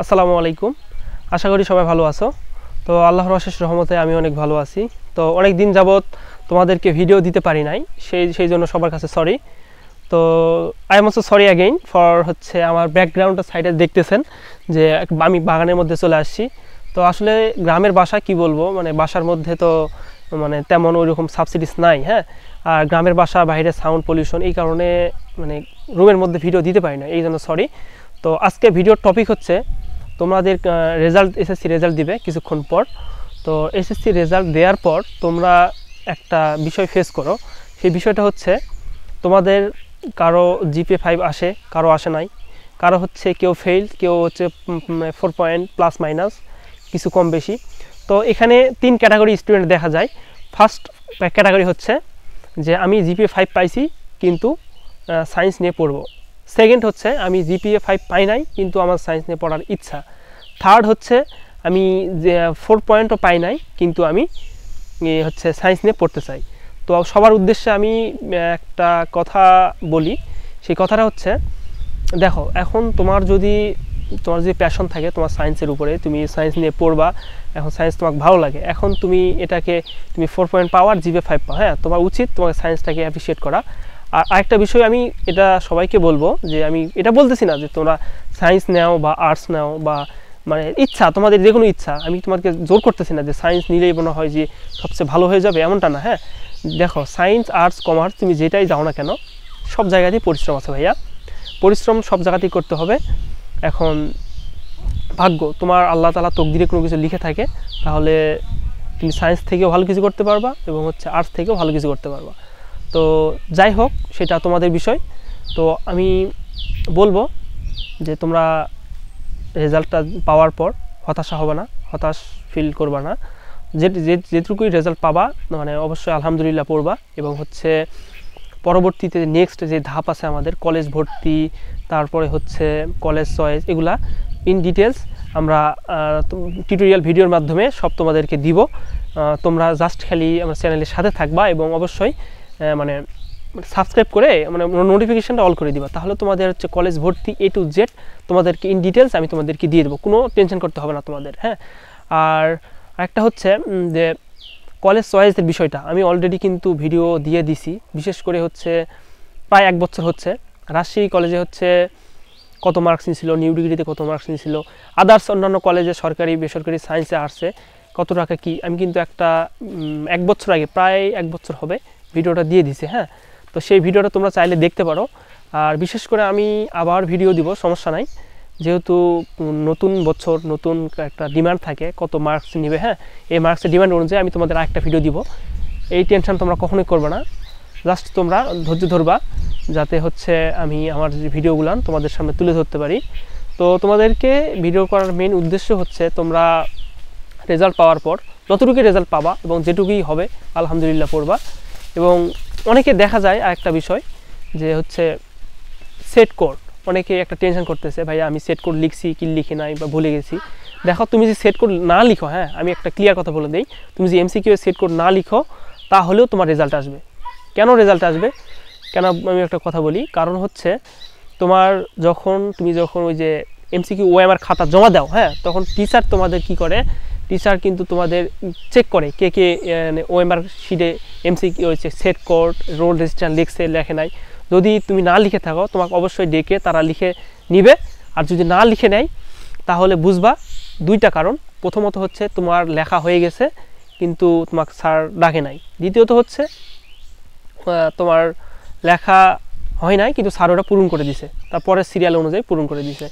আসসালামু আলাইকুম। আশা করি সবাই ভালো আছো। তো আল্লাহর অশেষ রহমতে আমি অনেক ভালো আছি। তো অনেক দিন যাবত তোমাদেরকে ভিডিও দিতে পারি নাই, সেই জন্য সবার কাছে সরি। তো I am also sorry again for আমার ব্যাকগ্রাউন্ডের সাইডে দেখতেছেন যে আমি বাগানের মধ্যে চলে আসছি। তো আসলে গ্রামের বাসা কি বলবো, মানে বাসার মধ্যে তো মানে তেমন ওই রকম সাবসিডিস নাই। হ্যাঁ, আর গ্রামের বাসা, বাইরে সাউন্ড পলিউশন, এই কারণে মানে রুমের মধ্যে ভিডিও দিতে পারি না, এই জন্য সরি। তো আজকে ভিডিওর টপিক হচ্ছে তোমাদের রেজাল্ট, এসএসসি রেজাল্ট দিবে কিছুক্ষণ পর। তো এসএসসি রেজাল্ট দেওয়ার পর তোমরা একটা বিষয় ফেস করো। সেই বিষয়টা হচ্ছে তোমাদের কারো জিপিএ 5 আসে, কারো আসে নাই, কারো কেউ ফেইল, কেউ 4 পয়েন্ট প্লাস মাইনাস কিছু কম বেশি। তো এখানে 3 ক্যাটাগরি স্টুডেন্ট দেখা যায়। ফার্স্ট ক্যাটাগরি হচ্ছে যে আমি জিপিএ 5 পাইছি কিন্তু সায়েন্স নিয়ে পড়বো। সেকেন্ড হচ্ছে আমি জিপিএ 5 পাই নাই কিন্তু আমার সায়েন্স নিয়ে পড়ার ইচ্ছা। থার্ড হচ্ছে আমি 4 পয়েন্টও পাই নাই কিন্তু আমি সায়েন্স নিয়ে পড়তে চাই। তো সবার উদ্দেশ্যে আমি একটা কথা বলি। সেই কথাটা হচ্ছে, দেখো এখন তোমার যদি প্যাশন থাকে তোমার সায়েন্সের উপরে, তুমি সায়েন্স নিয়ে পড়বা, এখন সায়েন্স তোমাকে ভালো লাগে, এখন তুমি 4 পয়েন্ট পাওয়ার জিপিএ 5 পাও, হ্যাঁ তোমার উচিত তোমাকে সায়েন্সটাকে অ্যাপ্রিসিয়েট করা। আর আরেকটা বিষয় আমি এটা সবাইকে বলবো, যে আমি এটা বলতেছি না যে তোমরা সায়েন্স নাও বা আর্টস নাও, বা মানে ইচ্ছা তোমাদের যে কোনো ইচ্ছা, আমি তোমাকে জোর করতেছি না যে সায়েন্স নিলেই মনে হয় যে সবচেয়ে ভালো হয়ে যাবে, এমনটা না। হ্যাঁ, দেখো সায়েন্স, আর্টস, কমার্স তুমি যেটাই যাও না কেন, সব জায়গাতেই পরিশ্রম আছে ভাইয়া। পরিশ্রম সব জায়গাতেই করতে হবে। এখন ভাগ্য, তোমার আল্লাহ তাআলা তকদিরে কোনো কিছু লিখে থাকে, তাহলে তুমি সায়েন্স থেকেও ভালো কিছু করতে পারবা এবং আর্টস থেকেও ভালো কিছু করতে পারবা। তো যাই হোক, সেটা তোমাদের বিষয়। তো আমি বলবো যে তোমরা রেজাল্টটা পাওয়ার পর হতাশা হবে না, হতাশ ফিল করবা না। যেটুকুই রেজাল্ট পাবা মানে অবশ্যই আলহামদুলিল্লাহ পড়বা, এবং পরবর্তীতে নেক্সট যে ধাপ আছে আমাদের কলেজ ভর্তি, তারপরে কলেজ চয়েস, এগুলা ইন ডিটেলস আমরা টিউটোরিয়াল ভিডিওর মাধ্যমে সব তোমাদেরকে দিব। তোমরা জাস্ট খালি আমার চ্যানেলের সাথে থাকবা এবং অবশ্যই মানে সাবস্ক্রাইব করে মানে নোটিফিকেশানটা অল করে দিবা, তাহলে তোমাদের কলেজ ভর্তি A to Z তোমাদেরকে ইন ডিটেলস আমি তোমাদেরকে দিয়ে দেবো, কোনো টেনশন করতে হবে না তোমাদের। হ্যাঁ, আর একটা যে কলেজ চয়েসের বিষয়টা আমি অলরেডি কিন্তু ভিডিও দিয়ে দিছি। বিশেষ করে প্রায় 1 বছর রাজশাহী কলেজে কত মার্কস নিয়েছিল, নিউ ডিগ্রিতে কত মার্কস নিয়েছিল, আদার্স অন্যান্য কলেজে সরকারি বেসরকারি সায়েন্সে আর্টসে কত টাকা কি, আমি কিন্তু 1 বছর আগে, প্রায় 1 বছর হবে ভিডিওটা দিয়ে দিছি। হ্যাঁ, তো সেই ভিডিওটা তোমরা চাইলে দেখতে পারো। আর বিশেষ করে আমি আবার ভিডিও দিব, সমস্যা নাই, যেহেতু নতুন বছর নতুন একটা ডিমান্ড থাকে কত মার্কস নেবে। হ্যাঁ, এই মার্কসের ডিমান্ড অনুযায়ী আমি তোমাদের আরেকটা ভিডিও দিব। এই টেনশন তোমরা কখনোই করবে না, জাস্ট তোমরা ধৈর্য ধরবা, যাতে আমি আমার যে ভিডিওগুলো তোমাদের সামনে তুলে ধরতে পারি। তো তোমাদেরকে ভিডিও করার মেইন উদ্দেশ্য তোমরা রেজাল্ট পাওয়ার পর যতটুকুই রেজাল্ট পাবা এবং যেটুকুই হবে আলহামদুলিল্লাহ পড়বা। এবং অনেকে দেখা যায় আরেকটা বিষয় যে সেট কোড, অনেকে একটা টেনশন করতেছে, ভাই আমি সেট কোড লিখছি কি লিখি নাই বা ভুলে গেছি। দেখো তুমি যে সেট কোড না লিখো, হ্যাঁ আমি একটা ক্লিয়ার কথা বলে দিই, তুমি যে এমসিকিউ সেট কোড না লিখো তাহলেও তোমার রেজাল্ট আসবে। কেন রেজাল্ট আসবে, কেন আমি একটা কথা বলি, কারণ তুমি যখন ওই যে এমসিকিউ ওএমআর খাতা জমা দাও, হ্যাঁ তখন টিচার তোমাদের কি করে, টিচার কিন্তু তোমাদের চেক করে কে কে ওএমআর শিটে MCQ set code roll resistance লিখছে লেখে নাই। যদি তুমি না লিখে থাকো তোমাকে অবশ্যই ডেকে তারা লিখে নিবে, আর যদি না লিখে নেয় তাহলে বুঝবা 2টা কারণ। প্রথমত তোমার লেখা হয়ে গেছে কিন্তু তোমাকে স্যার ডাকে নাই, দ্বিতীয়ত তোমার লেখা হয় নাই কিন্তু স্যার ওটা পূরণ করে দিছে, তারপরে সিরিয়াল অনুযায়ী পূরণ করে দিছে।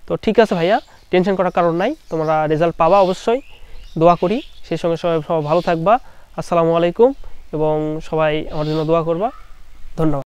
তো ঠিক আছে ভাইয়া, টেনশন করার কারণ নাই, তোমরা রেজাল্ট পাবা অবশ্যই, দোয়া করি। সেই সঙ্গে সবাই ভালো থাকবা। আসসালামু আলাইকুম, এবং সবাই আমার জন্য দোয়া করবা। ধন্যবাদ।